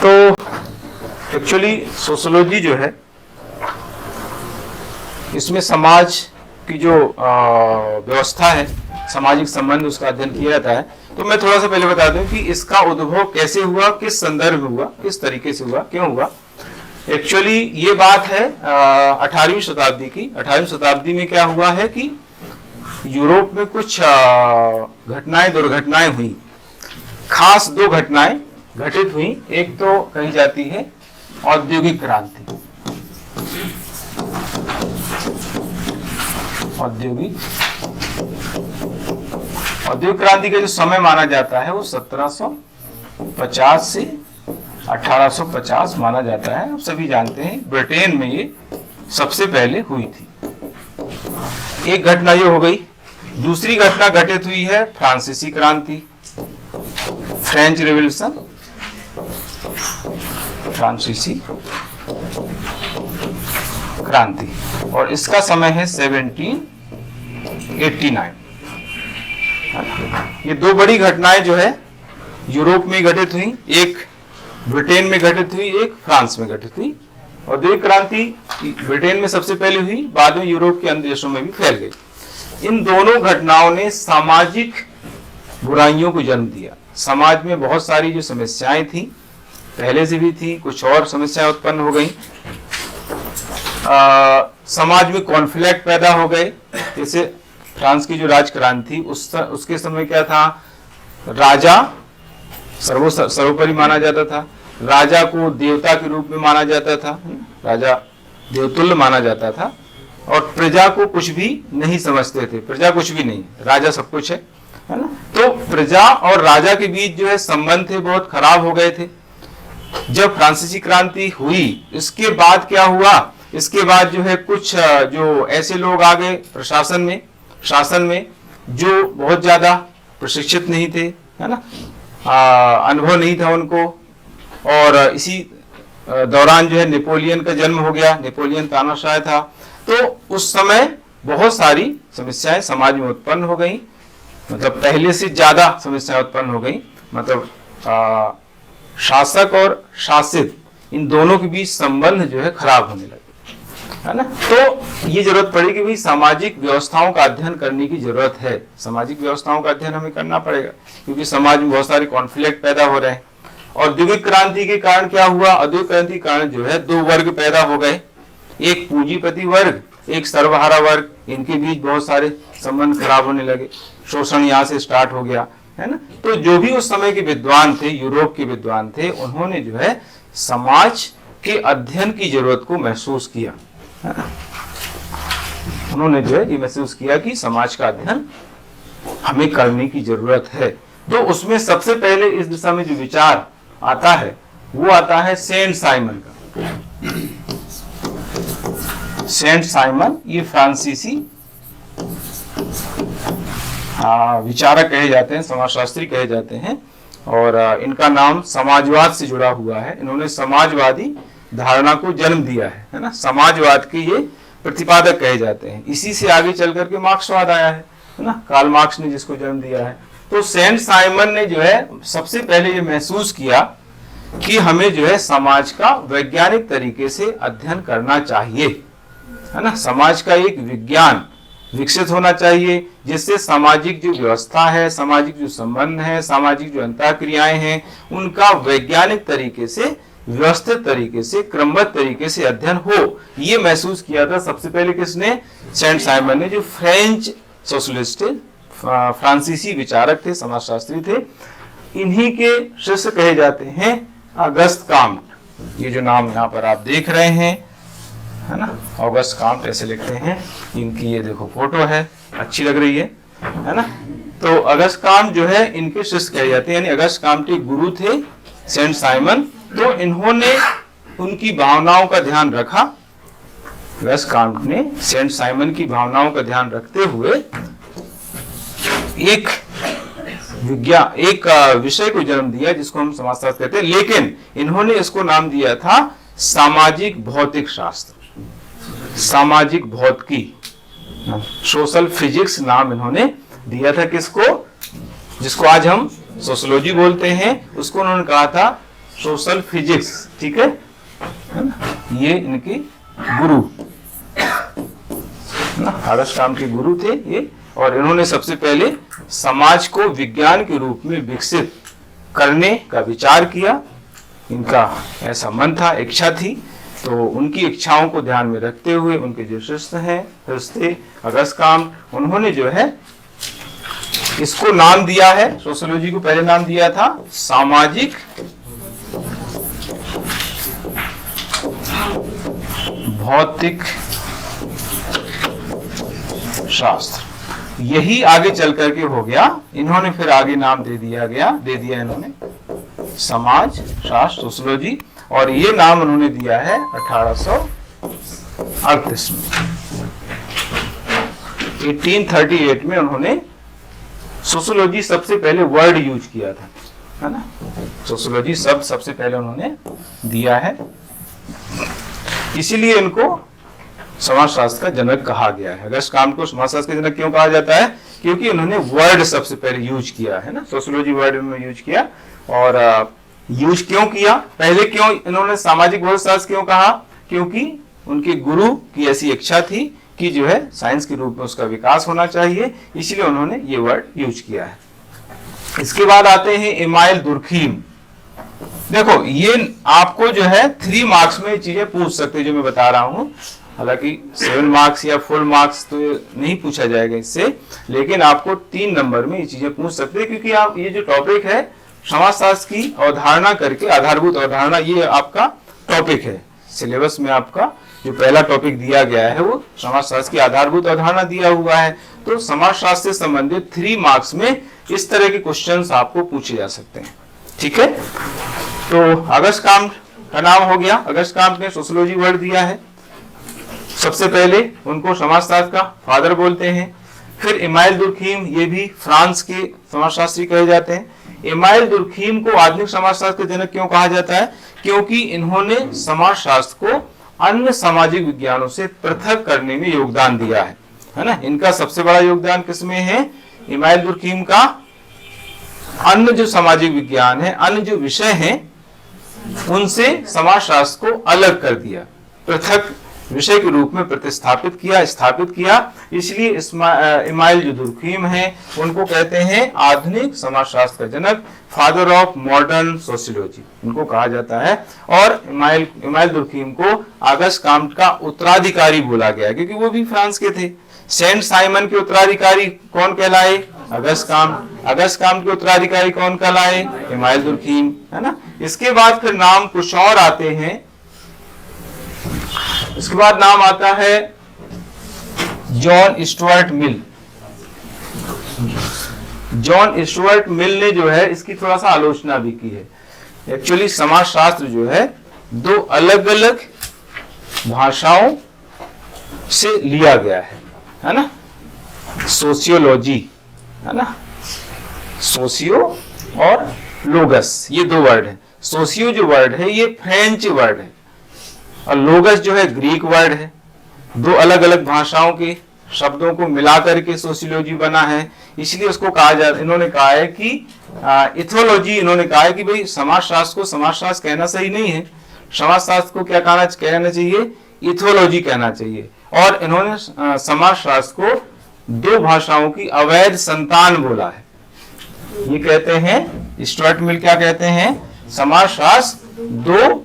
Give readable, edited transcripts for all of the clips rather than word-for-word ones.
तो actually sociology जो है, इसमें समाज की जो व्यवस्था है, सामाजिक संबंध, उसका अध्ययन किया जाता है। तो मैं थोड़ा सा पहले बता दूं कि इसका उद्भव कैसे हुआ, किस संदर्भ में हुआ, किस तरीके से हुआ, क्यों हुआ। एक्चुअली ये बात है 18वीं शताब्दी की। 18वीं शताब्दी में क्या हुआ है कि यूरोप में कुछ घटनाएं, दुर्घटनाएं हुई। खास दो घटनाएं घटित हुई। एक तो कही जाती है औद्योगिक क्रांति। औद्योगिक क्रांति का जो समय माना जाता है वो 1750 से 1850 माना जाता है। आप सभी जानते हैं ब्रिटेन में ये सबसे पहले हुई थी। एक घटना ये हो गई। दूसरी घटना घटित हुई है फ्रांसीसी क्रांति, फ्रेंच रिवॉल्यूशन, फ्रांसीसी क्रांति, और इसका समय है 1789। ये दो बड़ी घटनाएं जो है यूरोप में घटित हुई। एक ब्रिटेन में घटित हुई, एक फ्रांस में घटित हुई। औद्योगिक क्रांति ब्रिटेन में सबसे पहले हुई, बाद में यूरोप के अन्य देशों में भी फैल गई। इन दोनों घटनाओं ने सामाजिक बुराइयों को जन्म दिया। समाज में बहुत सारी जो समस्याएं थी, पहले से भी थी, कुछ और समस्याएं उत्पन्न हो गई। समाज में कॉन्फ्लिक्ट पैदा हो गए। जैसे फ्रांस की जो राजक्रांति, उसके समय क्या था, राजा सर्वोपरि माना जाता था। राजा को देवता के रूप में माना जाता था, राजा देवतुल्य माना जाता था, और प्रजा को कुछ भी नहीं समझते थे। प्रजा कुछ भी नहीं, राजा सब कुछ है ना। तो प्रजा और राजा के बीच जो है संबंध थे बहुत खराब हो गए थे। जब फ्रांसीसी क्रांति हुई, इसके बाद क्या हुआ, इसके बाद जो है कुछ जो ऐसे लोग आ गए शासन में जो बहुत ज्यादा प्रशिक्षित नहीं थे, है ना, अनुभव नहीं था उनको। और इसी दौरान जो है नेपोलियन का जन्म हो गया। नेपोलियन तानाशाह था। तो उस समय बहुत सारी समस्याएं समाज में उत्पन्न हो गई, मतलब पहले से ज्यादा समस्याएं उत्पन्न हो गई। मतलब शासक और शासित, इन दोनों के बीच संबंध जो है खराब होने लगे, है ना। तो ये जरूरत पड़ी कि भाई सामाजिक व्यवस्थाओं का अध्ययन करने की जरूरत है। सामाजिक व्यवस्थाओं का अध्ययन हमें करना पड़ेगा, क्योंकि समाज में बहुत सारे कॉन्फ्लिक्ट पैदा हो रहे हैं। औद्योगिक क्रांति के कारण क्या हुआ, औद्योगिक क्रांति के कारण जो है दो वर्ग पैदा हो गए, एक पूंजीपति वर्ग, एक सर्वहारा वर्ग। इनके बीच बहुत सारे संबंध खराब होने लगे, शोषण यहाँ से स्टार्ट हो गया, है ना। तो जो भी उस समय के विद्वान थे, यूरोप के विद्वान थे, उन्होंने जो है समाज के अध्ययन की जरूरत को महसूस किया, है ना। उन्होंने जो है ये महसूस किया कि समाज का अध्ययन हमें करने की जरूरत है। तो उसमें सबसे पहले इस दिशा में जो विचार आता है वो आता है सेंट साइमन का। सेंट साइमन ये फ्रांसीसी विचारक कहे जाते हैं, समाजशास्त्री कहे जाते हैं, और इनका नाम समाजवाद से जुड़ा हुआ है। इन्होंने समाजवादी धारणा को जन्म दिया है ना। समाजवाद के ये प्रतिपादक कहे जाते हैं। इसी से आगे चल करके मार्क्सवाद आया है ना, कार्ल मार्क्स ने जिसको जन्म दिया है। तो सेंट साइमन ने जो है सबसे पहले ये महसूस किया कि हमें जो है समाज का वैज्ञानिक तरीके से अध्ययन करना चाहिए, है ना। समाज का एक विज्ञान विकसित होना चाहिए, जिससे सामाजिक जो व्यवस्था है, सामाजिक जो संबंध है, सामाजिक जो अंतःक्रियाएं हैं, उनका वैज्ञानिक तरीके से, व्यवस्थित तरीके से, क्रमबद्ध तरीके से अध्ययन हो। ये महसूस किया था सबसे पहले किसने, सेंट साइमन ने, जो फ्रेंच सोशलिस्ट थे, फ्रांसीसी विचारक थे, समाजशास्त्री थे। इन्हीं के शिष्य कहे जाते हैं ऑगस्ट काम्ट। ये जो नाम यहाँ पर आप देख रहे हैं, है ना, ऑगस्ट काम्ट ऐसे लिखते हैं। इनकी ये देखो फोटो है, अच्छी लग रही है ना। तो ऑगस्ट काम्ट जो है इनके शिष्य कहे जाते हैं, यानी ऑगस्ट काम्ट के गुरु थे सेंट साइमन। तो इन्होंने उनकी भावनाओं का ध्यान रखा। ऑगस्ट काम्ट ने सेंट साइमन की भावनाओं का ध्यान रखते हुए एक विषय को जन्म दिया, जिसको हम समाजशास्त्र कहते हैं। लेकिन इन्होंने इसको नाम दिया था सामाजिक भौतिक शास्त्र, सामाजिक भौतिकी, सोशल फिजिक्स नाम इन्होंने दिया था। किसको, जिसको आज हम सोशियोलॉजी बोलते हैं, उसको उन्होंने कहा था सोशल फिजिक्स, ठीक है ना, ये इनके गुरु ना, आगस्ट काम्ट के गुरु थे ये। और इन्होंने सबसे पहले समाज को विज्ञान के रूप में विकसित करने का विचार किया। इनका ऐसा मन था, इच्छा थी। तो उनकी इच्छाओं को ध्यान में रखते हुए उनके जो शिष्य अगस्त काम्ट, उन्होंने जो है इसको नाम दिया है, सोशियोलॉजी को पहले नाम दिया था सामाजिक भौतिक शास्त्र। यही आगे चल करके हो गया, इन्होंने फिर आगे नाम दे दिया इन्होंने समाज शास्त्र, सोशियोलॉजी। और ये नाम उन्होंने दिया है 1838 में। 1838 में उन्होंने सोशियोलॉजी सबसे पहले वर्ड यूज किया था, है ना। सोशियोलॉजी सबसे पहले उन्होंने दिया है, इसीलिए इनको समाजशास्त्र का जनक कहा गया है। अगस्त काम्ट को समाजशास्त्र का जनक क्यों कहा जाता है? क्योंकि उन्होंने वर्ड सबसे पहले यूज किया है ना, सोशियोलॉजी वर्ड उन्होंने यूज किया। और यूज क्यों किया, पहले क्यों इन्होंने सामाजिक भौतिकशास्त्र क्यों कहा? क्योंकि उनके गुरु की ऐसी इच्छा थी कि जो है साइंस के रूप में उसका विकास होना चाहिए, इसलिए उन्होंने ये वर्ड यूज किया है। इसके बाद आते हैं इमाइल दुर्खीम। देखो ये आपको जो है 3 मार्क्स में चीजें पूछ सकते जो मैं बता रहा हूं, हालांकि 7 मार्क्स या फुल मार्क्स तो नहीं पूछा जाएगा इससे, लेकिन आपको 3 नंबर में ये चीजें पूछ सकते हैं। क्योंकि आप ये जो टॉपिक है समाजशास्त्र की अवधारणा करके, आधारभूत अवधारणा, ये आपका टॉपिक है सिलेबस में। आपका जो पहला टॉपिक दिया गया है वो समाजशास्त्र की आधारभूत अवधारणा दिया हुआ है। तो समाजशास्त्र से संबंधित 3 मार्क्स में इस तरह के क्वेश्चंस आपको पूछे जा सकते हैं, ठीक है। तो अगस्त काम्ट का नाम हो गया, अगस्त काम्ट ने सोशियोलॉजी वर्ड दिया है। सबसे पहले उनको समाजशास्त्र का फादर बोलते हैं। फिर इमाइल दुर्खीम, ये भी फ्रांस के समाजशास्त्री कहे जाते हैं। इमाइल दुर्खीम को आधुनिक समाजशास्त्र के जनक क्यों कहा जाता है? क्योंकि इन्होंने समाजशास्त्र को अन्य सामाजिक विज्ञानों से पृथक करने में योगदान दिया है ना। इनका सबसे बड़ा योगदान किसमें है? इमाइल दुर्खीम का अन्य जो सामाजिक विज्ञान है, अन्य जो विषय हैं, उनसे समाजशास्त्र को अलग कर दिया, पृथक विषय के रूप में स्थापित किया। इसलिए इमाइल जो दुर्खीम है उनको कहते हैं आधुनिक समाजशास्त्र का जनक, फादर ऑफ मॉडर्न सोशियोलॉजी उनको कहा जाता है। और इमाइल दुर्खीम को अगस्त काम्ट का उत्तराधिकारी बोला गया क्योंकि वो भी फ्रांस के थे। सेंट साइमन के उत्तराधिकारी कौन कहलाए? अगस्त काम्ट। अगस्त काम्ट के उत्तराधिकारी कौन कहलाए? इमाइल दुर्खीम, है ना। इसके बाद फिर नाम कुछ और आते हैं। इसके बाद नाम आता है John Stuart Mill. John Stuart Mill ने जो है इसकी थोड़ा सा आलोचना भी की है। एक्चुअली समाजशास्त्र जो है 2 अलग अलग भाषाओं से लिया गया है ना। सोशियोलॉजी, है ना, सोशियो और लोगस, ये 2 वर्ड है। सोशियो जो वर्ड है ये फ्रेंच वर्ड है और लोगस जो है ग्रीक वर्ड है। 2 अलग अलग भाषाओं के शब्दों को मिलाकर के सोशियोलॉजी बना है, इसलिए उसको कहा जाता, इन्होंने कहा है कि इथोलॉजी, इन्होंने कहा है कि भाई समाजशास्त्र को समाजशास्त्र कहना सही नहीं है, समाजशास्त्र को क्या कहना चाहिए? इथोलॉजी कहना चाहिए। और इन्होंने समाजशास्त्र को 2 भाषाओं की अवैध संतान बोला है। ये कहते हैं स्टुअर्ट मिल, क्या कहते हैं? समाजशास्त्र 2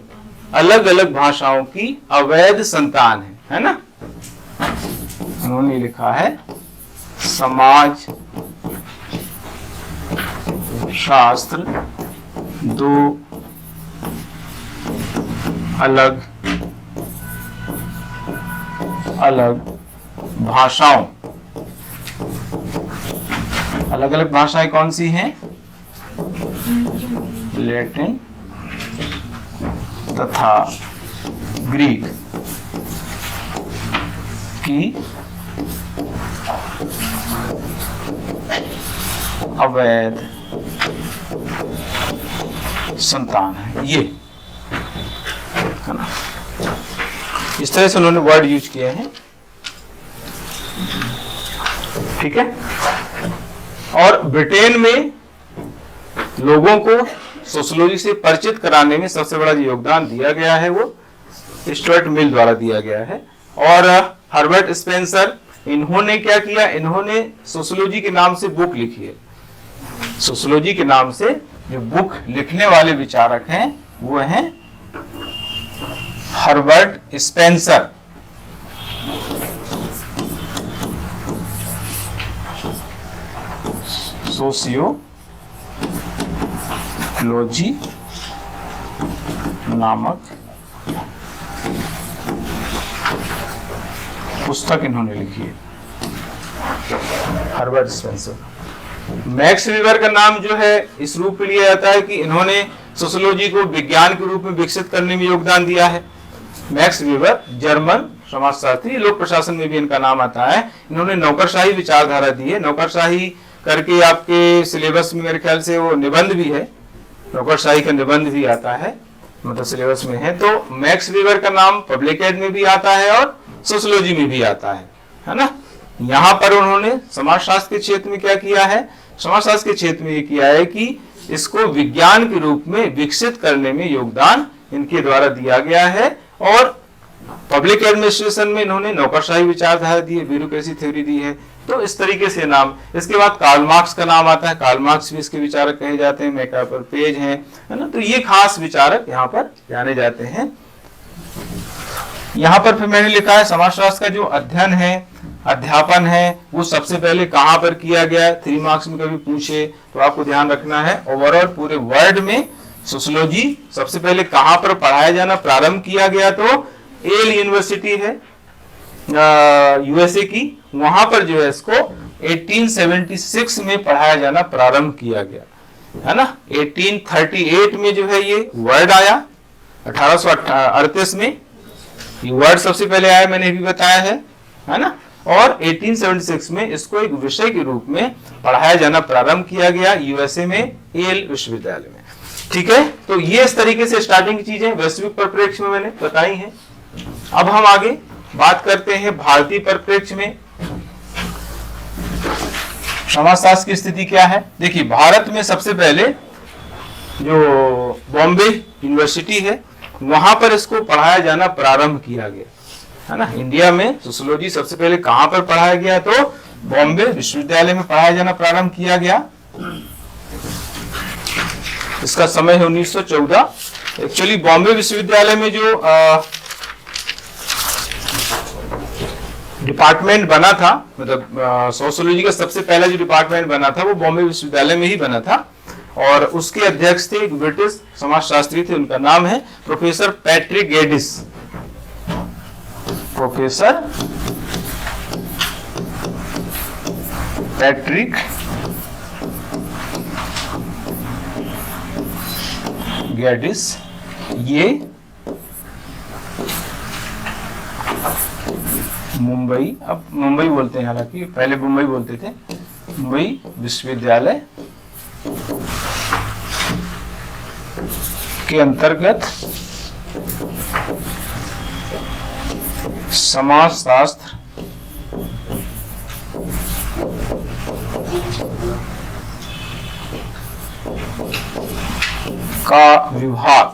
अलग अलग भाषाओं की अवैध संतान है ना। उन्होंने लिखा है समाज शास्त्र 2 अलग अलग भाषाओं, अलग अलग भाषाएं कौन सी हैं? लैटिन तथा ग्रीक की अवैध संतान है, ये है ना। इस तरह से उन्होंने वर्ड यूज किए हैं, ठीक है। और ब्रिटेन में लोगों को सोशियोलॉजी से परिचित कराने में सबसे बड़ा जो योगदान दिया गया है वो स्टुअर्ट मिल द्वारा दिया गया है। और हर्बर्ट स्पेंसर, इन्होंने क्या किया, इन्होंने सोशियोलॉजी के नाम से बुक लिखी है। सोशियोलॉजी के नाम से जो बुक लिखने वाले विचारक हैं वो हैं हर्बर्ट स्पेंसर। सोशियोलॉजी नामक पुस्तक इन्होंने लिखी है, हर्बर्ट स्पेंसर। मैक्स वीबर का नाम जो है इस रूप में लिया जाता है कि इन्होंने सोशियोलॉजी को विज्ञान के रूप में विकसित करने में योगदान दिया है। मैक्स वीबर जर्मन समाजशास्त्री, लोक प्रशासन में भी इनका नाम आता है। इन्होंने नौकरशाही विचारधारा दी है। नौकरशाही करके आपके सिलेबस में मेरे ख्याल से वो निबंध भी है, नौकरशाही का निबंध भी आता है, मतलब सिलेबस में है। तो मैक्स वीबर का नाम पब्लिक एड में भी आता है और सोशियोलॉजी में भी आता है ना। यहाँ पर उन्होंने समाजशास्त्र के क्षेत्र में क्या किया है, समाजशास्त्र के क्षेत्र में ये किया है कि इसको विज्ञान के रूप में विकसित करने में योगदान इनके द्वारा दिया गया है। और पब्लिक एडमिनिस्ट्रेशन में इन्होंने नौकरशाही विचारधारा दी है, ब्यूरोक्रेसी थ्योरी दी है। तो इस तरीके से नाम। इसके बाद कार्ल मार्क्स का नाम आता है, कार्ल मार्क्स भी इसके विचारक कहे जाते हैं, मैकापर पेज है ना। तो ये खास विचारक यहाँ पर जाने जाते हैं। यहाँ पर फिर मैंने लिखा है समाजशास्त्र का जो अध्ययन है, अध्यापन है, वो सबसे पहले कहाँ पर किया गया है। 3 मार्क्स में कभी पूछे तो आपको ध्यान रखना है, ओवरऑल पूरे वर्ल्ड में सोशियोलॉजी सबसे पहले कहाँ पर पढ़ाया जाना प्रारंभ किया गया, तो येल यूनिवर्सिटी है यूएसए की, वहां पर जो है इसको 1876 में पढ़ाया जाना प्रारंभ किया गया है ना। 1838 में जो है ये वर्ड आया, 1838 में ये वर्ड सबसे पहले आया, मैंने भी बताया है ना। और 1876 में इसको एक विषय के रूप में पढ़ाया जाना प्रारंभ किया गया यूएसए में, येल विश्वविद्यालय में। ठीक है, तो ये इस तरीके से स्टार्टिंग की चीजें वैश्विक परिप्रेक्ष्य में मैंने बताई हैं। अब हम आगे बात करते हैं भारतीय परिप्रेक्ष्य में समाजशास्त्र की स्थिति क्या है। देखिए, भारत में सबसे पहले जो बॉम्बे यूनिवर्सिटी है वहां पर इसको पढ़ाया जाना प्रारंभ किया गया है ना। इंडिया में सोशियोलॉजी सबसे पहले कहां पर पढ़ाया गया, तो बॉम्बे विश्वविद्यालय में पढ़ाया जाना प्रारंभ किया गया। इसका समय है 1914। एक्चुअली बॉम्बे विश्वविद्यालय में जो डिपार्टमेंट बना था, मतलब सोशियोलॉजी का सबसे पहला जो डिपार्टमेंट बना था वो बॉम्बे विश्वविद्यालय में ही बना था। और उसके अध्यक्ष थे एक ब्रिटिश समाजशास्त्री थे, उनका नाम है प्रोफेसर पैट्रिक गेडिस। प्रोफेसर पैट्रिक गेडिस, ये मुंबई, अब मुंबई बोलते हैं, हालांकि पहले मुंबई बोलते थे, मुंबई विश्वविद्यालय के अंतर्गत समाजशास्त्र का विभाग,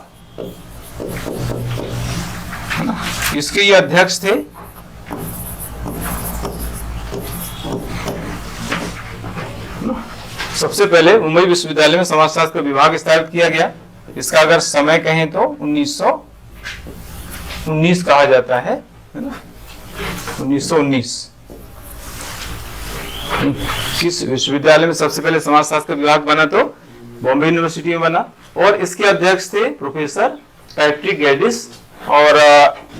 इसके ये अध्यक्ष थे सबसे पहले मुंबई विश्वविद्यालय में समाजशास्त्र का विभाग स्थापित किया गया। इसका अगर समय कहें तो 1919 कहा जाता है ना, 1919। किस विश्वविद्यालय में सबसे पहले समाजशास्त्र का विभाग बना, तो बॉम्बे यूनिवर्सिटी में बना। और इसके अध्यक्ष थे प्रोफेसर पैट्रिक गेडिस। और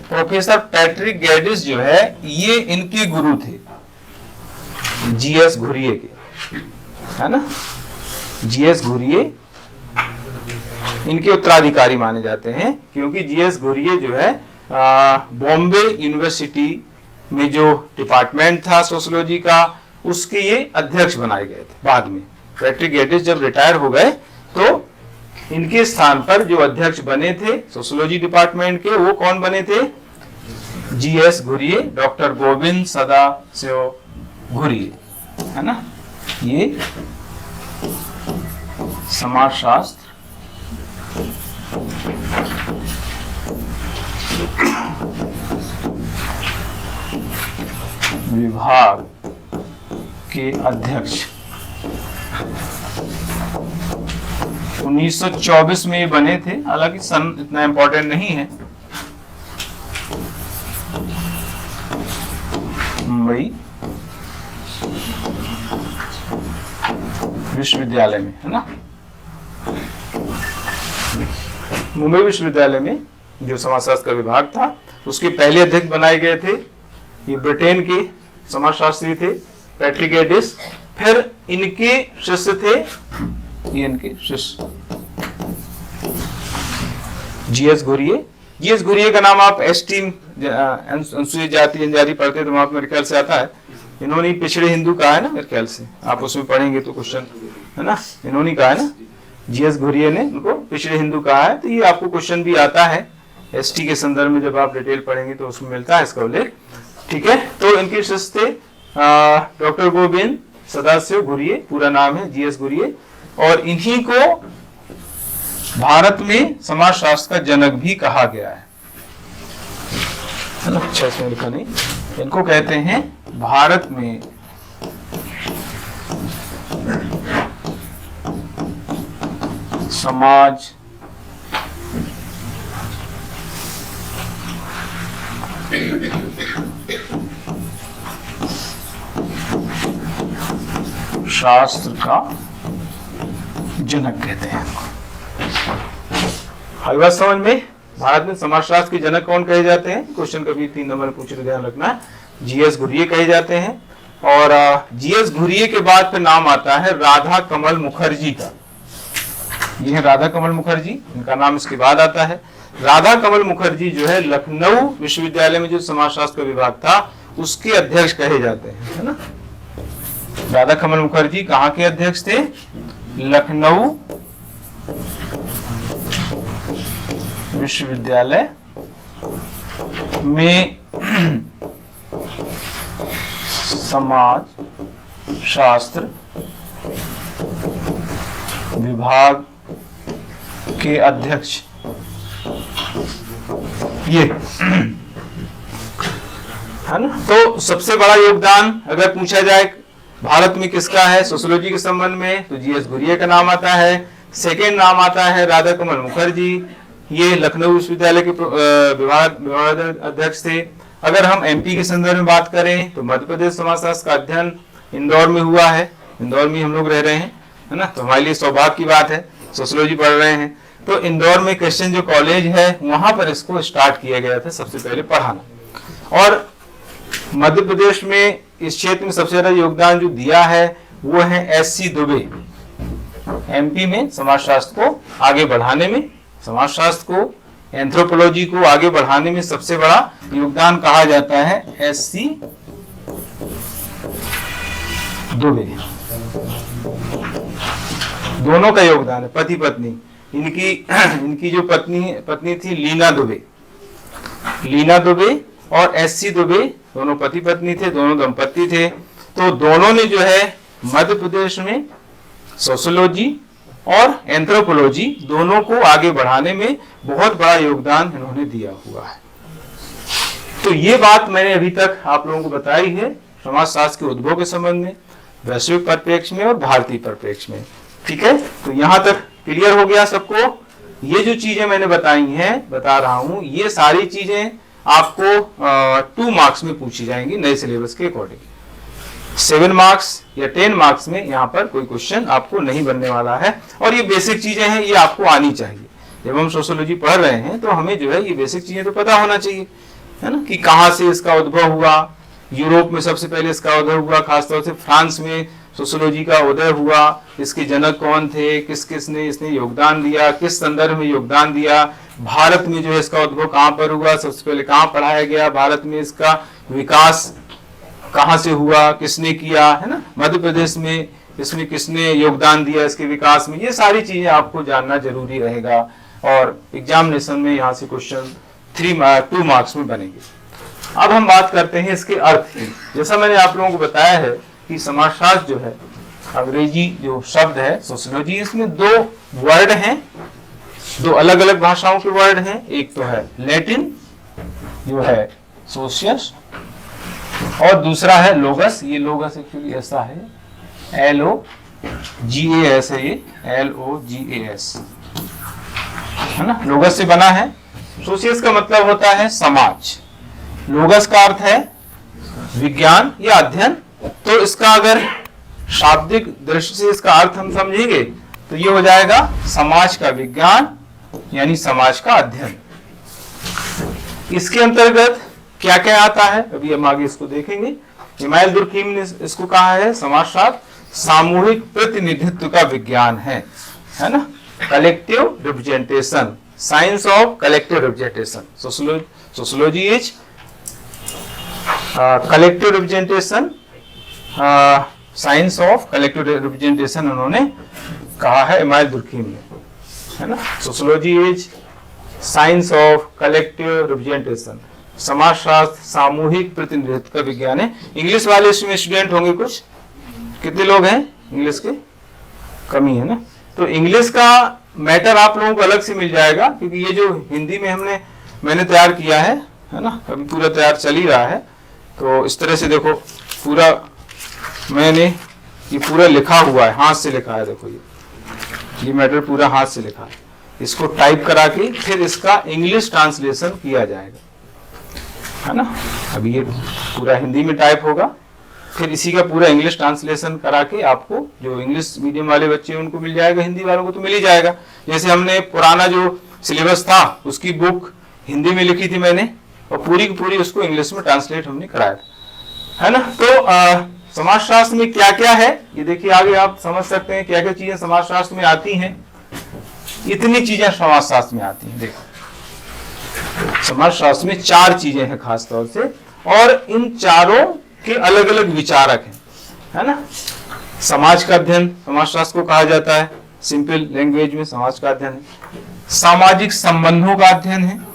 प्रोफेसर पैट्रिक गेडिस जो है ये इनके गुरु थे जीएस घुरिये के, है ना। जीएस घुरिये इनके उत्तराधिकारी माने जाते हैं, क्योंकि जीएस घुरिये जो है बॉम्बे यूनिवर्सिटी में जो डिपार्टमेंट था सोशियोलॉजी का, उसके ये अध्यक्ष बनाए गए थे बाद में। पैट्रिक गेडिस जब रिटायर हो गए तो इनके स्थान पर जो अध्यक्ष बने थे सोशियोलॉजी डिपार्टमेंट के, वो कौन बने थे, जीएस घुरिये, डॉक्टर गोविंद सदाशिव घुरिये, है ना। ये समाजशास्त्र विभाग के अध्यक्ष 1924 में ये बने थे, हालांकि सन इतना इंपॉर्टेंट नहीं है। मुंबई विश्वविद्यालय में, है ना, मुंबई विश्वविद्यालय में जो समाजशास्त्र का विभाग था उसके पहले अध्यक्ष बनाए गए थे। ये ब्रिटेन के समाजशास्त्री थे पैट्रिक एडिस। फिर इनके शिष्य थे, ये इनके शिष्य जीएस घुरिये। जीएस घुरिये का नाम आप एसटी अनुसूचित जाति जनजाति पढ़ते तो वहां मेरे ख्याल से आता है। इन्होंने पिछड़े हिंदू कहा है ना, मेरे ख्याल से आप उसमें पढ़ेंगे तो क्वेश्चन, है ना, इन्होंने कहा है ना, जीएस घुरिये ने उनको पिछड़े हिंदू कहा है। तो ये आपको क्वेश्चन भी आता है एसटी के संदर्भ में, जब आप डिटेल पढ़ेंगे तो उसमें मिलता है इसका उल्लेख। ठीक है, तो इनके शिष्य थे डॉक्टर गोविंद सदाशिव घुरिये, पूरा नाम है जीएस घुरिये, और इन्हीं को भारत में समाजशास्त्र का जनक भी कहा गया है। अच्छा, इसमें लिखा नहीं, इनको कहते हैं भारत में समाज शास्त्र का जनक कहते हैं। आई बात समझ में? भारत में समाजशास्त्र के जनक कौन कहे जाते हैं? क्वेश्चन कभी 3 नंबर पूछ रहे, ध्यान रखना। जीएस घुरिये कहे जाते हैं। और जीएस घुरिये के बाद फिर नाम आता है राधा कमल मुखर्जी का। ये है राधा कमल मुखर्जी, इनका नाम इसके बाद आता है। राधा कमल मुखर्जी जो है लखनऊ विश्वविद्यालय में जो समाजशास्त्र का विभाग था उसके अध्यक्ष कहे जाते हैं, है ना। राधा कमल मुखर्जी कहाँ के अध्यक्ष थे? लखनऊ विश्वविद्यालय में समाज शास्त्र विभाग के अध्यक्ष ये, है ना। तो सबसे बड़ा योगदान अगर पूछा जाए भारत में किसका है सोशियोलॉजी के संबंध में, तो जीएस घुरिये का नाम आता है। सेकेंड नाम आता है राधा कमल मुखर्जी, ये लखनऊ विश्वविद्यालय के विभाग अध्यक्ष थे। अगर हम एमपी के संदर्भ में बात करें तो मध्य प्रदेश समाजशास्त्र का अध्ययन इंदौर में हुआ है, इंदौर में हम लोग रह रहे हैं, है ना, तो हमारे लिए सौभाग्य की बात है, सोशियोलॉजी पढ़ रहे हैं। तो इंदौर में क्रिश्चियन जो कॉलेज है वहां पर इसको स्टार्ट किया गया था सबसे पहले पढ़ाना। और मध्य प्रदेश में इस क्षेत्र में सबसे ज्यादा योगदान जो दिया है वो है एससी दुबे। एमपी में समाजशास्त्र को आगे बढ़ाने में, समाजशास्त्र को, एंथ्रोपोलॉजी को आगे बढ़ाने में सबसे बड़ा योगदान कहा जाता है एससी दुबे। दोनों का योगदान है, पति पत्नी। इनकी जो पत्नी थी लीना दुबे और एससी दुबे, दोनों पति पत्नी थे, दोनों दंपति थे। तो दोनों ने जो है मध्य प्रदेश में सोशियोलॉजी और एंथ्रोपोलॉजी दोनों को आगे बढ़ाने में बहुत बड़ा योगदान इन्होंने दिया हुआ है। तो ये बात मैंने अभी तक आप लोगों को बताई है समाजशास्त्र के उद्भव के संबंध में, वैश्विक परिप्रेक्ष्य में और भारतीय परिप्रेक्ष्य में। ठीक है, तो यहां तक क्लियर हो गया सबको। ये जो चीजें मैंने बताई हैं, बता रहा हूं, ये सारी चीजें आपको 2 मार्क्स में पूछी जाएंगी नए सिलेबस के अकॉर्डिंग। 7 मार्क्स या 10 मार्क्स में यहाँ पर कोई क्वेश्चन आपको नहीं बनने वाला है। और ये बेसिक चीजें हैं, ये आपको आनी चाहिए। जब हम सोशियोलॉजी पढ़ रहे हैं तो हमें जो है ये बेसिक चीजें तो पता होना चाहिए, है ना, कि कहाँ से इसका उद्भव हुआ। यूरोप में सबसे पहले इसका उद्भव हुआ, खासतौर से फ्रांस में सोशियोलॉजी का उदय हुआ। इसके जनक कौन थे, किस किस ने इसने योगदान दिया, किस संदर्भ में योगदान दिया। भारत में जो है इसका उद्भव कहाँ पर हुआ, सबसे पहले कहाँ पढ़ाया गया, भारत में इसका विकास कहाँ से हुआ, किसने किया, है ना, मध्य प्रदेश में इसमें किसने योगदान दिया इसके विकास में। ये सारी चीजें आपको जानना जरूरी रहेगा और एग्जामिनेशन में यहाँ से क्वेश्चन 2 मार्क्स में बनेंगे। अब हम बात करते हैं इसके अर्थ की। जैसा मैंने आप लोगों को बताया है कि समाजशास्त्र जो है, अंग्रेजी जो शब्द है सोशियोलॉजी, इसमें 2 वर्ड हैं, दो अलग अलग भाषाओं के वर्ड हैं, एक तो है लैटिन जो है सोशियस, और दूसरा है लोगस। ये लोगस एक्चुअली ऐसा है, LOGAS है, ये LOGAS है ना, लोगस से बना है। सोशियस का मतलब होता है समाज, लोगस का अर्थ है विज्ञान या अध्ययन। तो इसका अगर शाब्दिक दृष्टि से इसका अर्थ हम समझेंगे तो ये हो जाएगा समाज का विज्ञान यानी समाज का अध्ययन। इसके अंतर्गत क्या क्या आता है अभी हम आगे इसको देखेंगे। इमानुएल दुर्खीम ने इसको कहा है समाजशास्त्र सामूहिक प्रतिनिधित्व का विज्ञान है ना, collective representation, science of collective representation. Sociology is collective representation, science of collective representation उन्होंने कहा है इमानुएल दुर्खीम ने, है ना। Sociology is science of collective representation, समाजशास्त्र सामूहिक प्रतिनिधित्व का विज्ञान है। इंग्लिश वाले इसमें स्टूडेंट होंगे कुछ, कितने लोग हैं इंग्लिश के? कमी है ना। तो इंग्लिश का मैटर आप लोगों को अलग से मिल जाएगा, क्योंकि ये जो हिंदी में मैंने तैयार किया है ना, अभी पूरा तैयार चल ही रहा है। तो इस तरह से देखो पूरा मैंने ये पूरा लिखा हुआ है, हाथ से लिखा है। देखो ये मैटर पूरा हाथ से लिखा है, इसको टाइप करा के फिर इसका इंग्लिश ट्रांसलेशन किया जाएगा, है ना। अभी ये पूरा हिंदी में टाइप होगा, फिर इसी का पूरा इंग्लिश ट्रांसलेशन करा के आपको जो इंग्लिश मीडियम वाले बच्चे हैं उनको मिल जाएगा, हिंदी वालों को तो मिल ही जाएगा। जैसे हमने पुराना जो सिलेबस था उसकी बुक हिंदी में लिखी थी मैंने, और पूरी की पूरी उसको इंग्लिश में ट्रांसलेट हमने कराया था, है ना। तो समाजशास्त्र में क्या क्या है ये देखिए, आगे आप समझ सकते हैं क्या क्या चीजें समाजशास्त्र में आती हैं। इतनी चीजें समाजशास्त्र में आती हैं। देखो समाजशास्त्र में 4 चीजें हैं खास तौर से, और इन चारों के अलग अलग विचारक हैं, है ना। समाज का अध्ययन समाजशास्त्र को कहा जाता है, सिंपल लैंग्वेज में समाज का अध्ययन है। सामाजिक संबंधों का अध्ययन है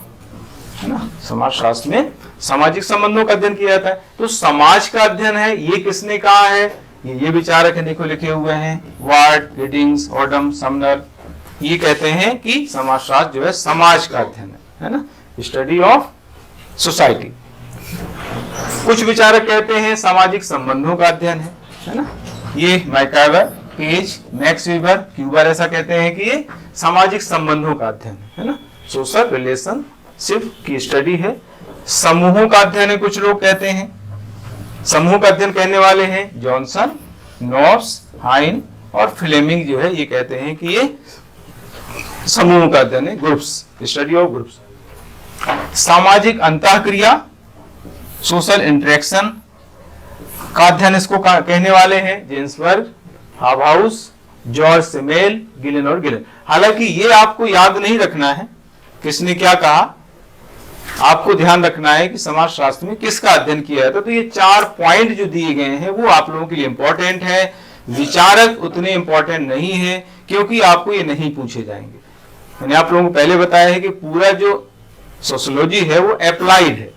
ना, समाजशास्त्र में सामाजिक संबंधों का अध्ययन किया जाता है। तो समाज का अध्ययन है, ये किसने कहा है? ये विचारक है, देखो लिखे हुए हैं, वार्ड, गिडिंग्स, ऑडम, समनर। ये कहते हैं कि समाजशास्त्र जो है समाज का अध्ययन है ना, स्टडी ऑफ सोसाइटी। कुछ विचारक कहते हैं सामाजिक संबंधों का अध्ययन है ना। ये मैकाइवर, पेज, मैक्स वीबर, क्यूबर ऐसा कहते हैं कि ये सामाजिक संबंधों का अध्ययन है ना, सोशल रिलेशनशिप की स्टडी है। समूहों का अध्ययन है, कुछ लोग कहते हैं। समूह का अध्ययन कहने वाले हैं जॉनसन, नॉब्स, हाइन और फ्लेमिंग जो है, ये कहते हैं कि ये समूहों का अध्ययन है, ग्रुप्स, स्टडी ऑफ ग्रुप्स। सामाजिक अंतःक्रिया, सोशल इंटरेक्शन का अध्ययन इसको कहने वाले हैं जेन्सबर्ग, हाबहाउस, जॉर्ज सिमेल, गिलन और गिलन। हालांकि ये आपको याद नहीं रखना है किसने क्या कहा, आपको ध्यान रखना है कि समाजशास्त्र में किसका अध्ययन किया जाता है। तो ये 4 पॉइंट जो दिए गए हैं वो आप लोगों के लिए इंपॉर्टेंट है। विचारक उतने इंपॉर्टेंट नहीं है, क्योंकि आपको ये नहीं पूछे जाएंगे। मैंने आप लोगों को पहले बताया है कि पूरा जो सोशियोलॉजी है वो अप्लाइड है,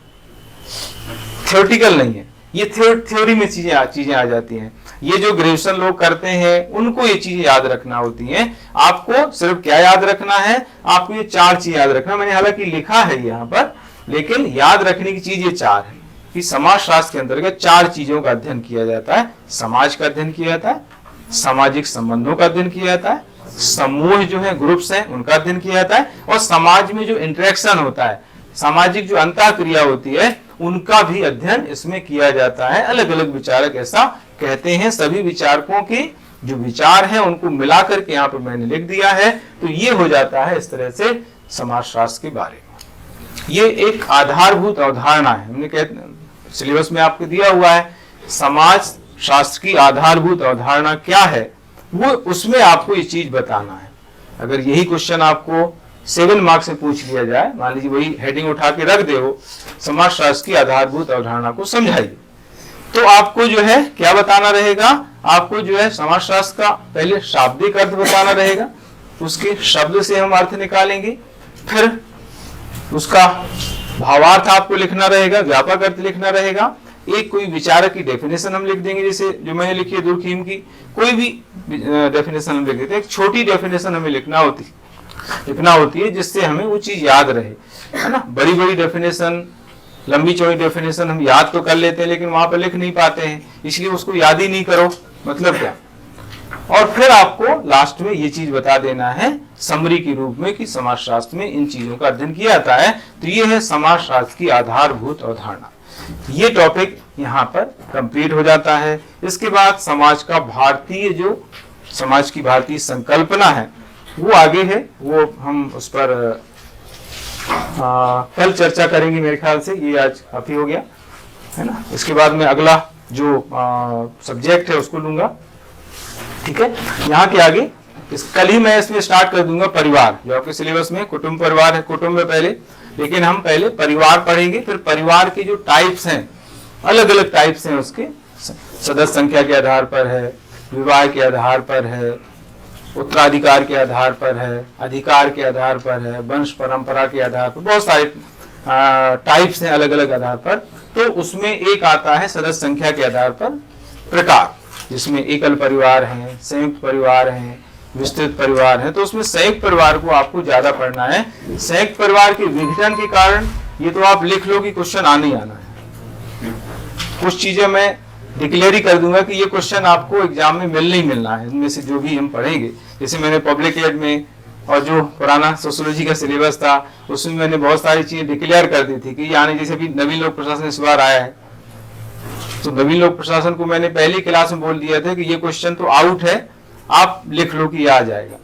थ्योरेटिकल नहीं है। ये थ्योरी में चीजें आ जाती हैं। ये जो ग्रेजुएशन लोग करते हैं उनको ये चीजें याद रखना होती हैं। आपको सिर्फ क्या याद रखना है, आपको ये 4 चीज याद रखना। मैंने हालांकि लिखा है यहाँ पर, लेकिन याद रखने की चीज ये 4 है कि समाजशास्त्र के अंतर्गत 4 चीजों का अध्ययन किया जाता है। समाज का अध्ययन किया जाता है, सामाजिक संबंधों का अध्ययन किया जाता है, समूह जो है ग्रुप्स हैं उनका अध्ययन किया जाता है, और समाज में जो इंटरेक्शन होता है, सामाजिक जो अंतःक्रिया होती है, उनका भी अध्ययन इसमें किया जाता है। अलग अलग विचारक ऐसा कहते हैं। सभी विचारकों के जो विचार हैं उनको मिलाकर के यहाँ पर मैंने लिख दिया है। तो ये हो जाता है इस तरह से समाजशास्त्र के बारे में। ये एक आधारभूत अवधारणा है, हमने सिलेबस में आपको दिया हुआ है। समाज शास्त्र की आधारभूत अवधारणा क्या है, वो उसमें आपको ये चीज बताना है। अगर यही क्वेश्चन आपको 7 मार्क्स से पूछ लिया जाए, मान लीजिए वही हेडिंग उठा के रख दे हो, समाजशास्त्र की आधारभूत अवधारणा को समझाइए, तो आपको जो है क्या बताना रहेगा, आपको जो है समाजशास्त्र का पहले शाब्दिक अर्थ बताना रहेगा, उसके शब्द से हम अर्थ निकालेंगे, फिर उसका भावार्थ आपको लिखना रहेगा, व्यापक अर्थ लिखना रहेगा, एक कोई विचारक की डेफिनेशन हम लिख देंगे, जैसे जो मैंने लिखी है दुर्खीम की, कोई भी डेफिनेशन हम लिख देते हैं। एक छोटी डेफिनेशन हमें लिखना होती, लिखना होती है, जिससे हमें वो चीज याद रहे, है ना। बड़ी बड़ी डेफिनेशन, लंबी चौड़ी डेफिनेशन हम याद तो कर लेते हैं, लेकिन वहां पर लिख नहीं पाते हैं, इसलिए उसको याद ही नहीं करो, मतलब क्या। और फिर आपको लास्ट में ये चीज बता देना है समरी के रूप में कि समाजशास्त्र में इन चीजों का अध्ययन किया जाता है। तो ये है समाजशास्त्र की आधारभूत अवधारणा। ये टॉपिक यहाँ पर कंप्लीट हो जाता है। इसके बाद समाज का भारतीय, जो समाज की भारतीय संकल्पना है वो आगे है, वो हम उस पर कल चर्चा करेंगे मेरे ख्याल से, ये आज काफी हो गया, है ना। इसके बाद में अगला जो सब्जेक्ट है उसको लूंगा, ठीक है। यहाँ के आगे कल ही मैं इसमें स्टार्ट कर दूंगा परिवार, जो आपके सिलेबस में कुटुंब परिवार है, कुटुंब में पहले, लेकिन हम पहले परिवार पढ़ेंगे, फिर परिवार के जो टाइप्स हैं, अलग अलग टाइप्स हैं उसके, सदस्य संख्या के आधार पर है, विवाह के आधार पर है, उत्तराधिकार के आधार पर है, अधिकार के आधार पर है, वंश परंपरा के आधार पर, बहुत सारे टाइप्स हैं अलग अलग आधार पर। तो उसमें एक आता है सदस्य संख्या के आधार पर प्रकार, जिसमें एकल परिवार है, संयुक्त परिवार है, विस्तृत परिवार है। तो उसमें संयुक्त परिवार को आपको ज्यादा पढ़ना है। संयुक्त परिवार के विघटन के कारण ये तो आप लिख लो कि क्वेश्चन आने ही आना है। कुछ चीजें मैं डिक्लेयर ही कर दूंगा कि ये क्वेश्चन आपको एग्जाम में मिलना ही मिलना है, इनमें से जो भी हम पढ़ेंगे। जैसे मैंने पब्लिक एड में और जो पुराना सोशियोलॉजी का सिलेबस था उसमें मैंने बहुत सारी चीजें डिक्लेयर कर दी थी कि यानी जैसे अभी नवीन लोक प्रशासन इस बार आया है, तो नवीन लोक प्रशासन को मैंने पहली क्लास में बोल दिया था कि ये क्वेश्चन तो आउट है, आप लिख लो कि ये आ जाएगा।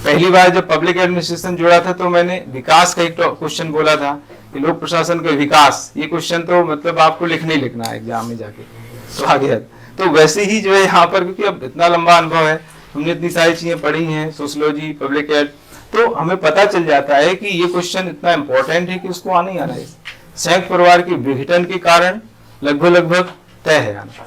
पहली बार जब पब्लिक एडमिनिस्ट्रेशन जोड़ा था तो मैंने विकास का एक क्वेश्चन बोला था कि लोक प्रशासन का विकास, ये क्वेश्चन तो मतलब आपको लिखना ही लिखना है एग्जाम में जाके, तो आ गया। तो वैसे ही जो है यहाँ पर, क्योंकि अब इतना लंबा अनुभव है, हमने इतनी सारी चीजें पढ़ी हैं, सोशियोलॉजी, पब्लिक एड, तो हमें पता चल जाता है कि ये क्वेश्चन इतना इंपॉर्टेंट है कि उसको आना ही आना है। संयुक्त परिवार के विघटन के कारण लगभग तय है आना।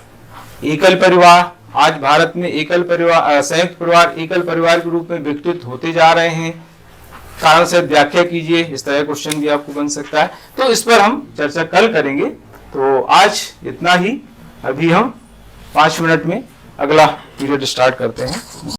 एकल परिवार, आज भारत में एकल परिवार, संयुक्त परिवार एकल परिवार के रूप में विकसित होते जा रहे हैं, कारण से व्याख्या कीजिए, इस तरह क्वेश्चन भी आपको बन सकता है। तो इस पर हम चर्चा कल करेंगे। तो आज इतना ही, अभी हम 5 मिनट में अगला पीरियड स्टार्ट करते हैं।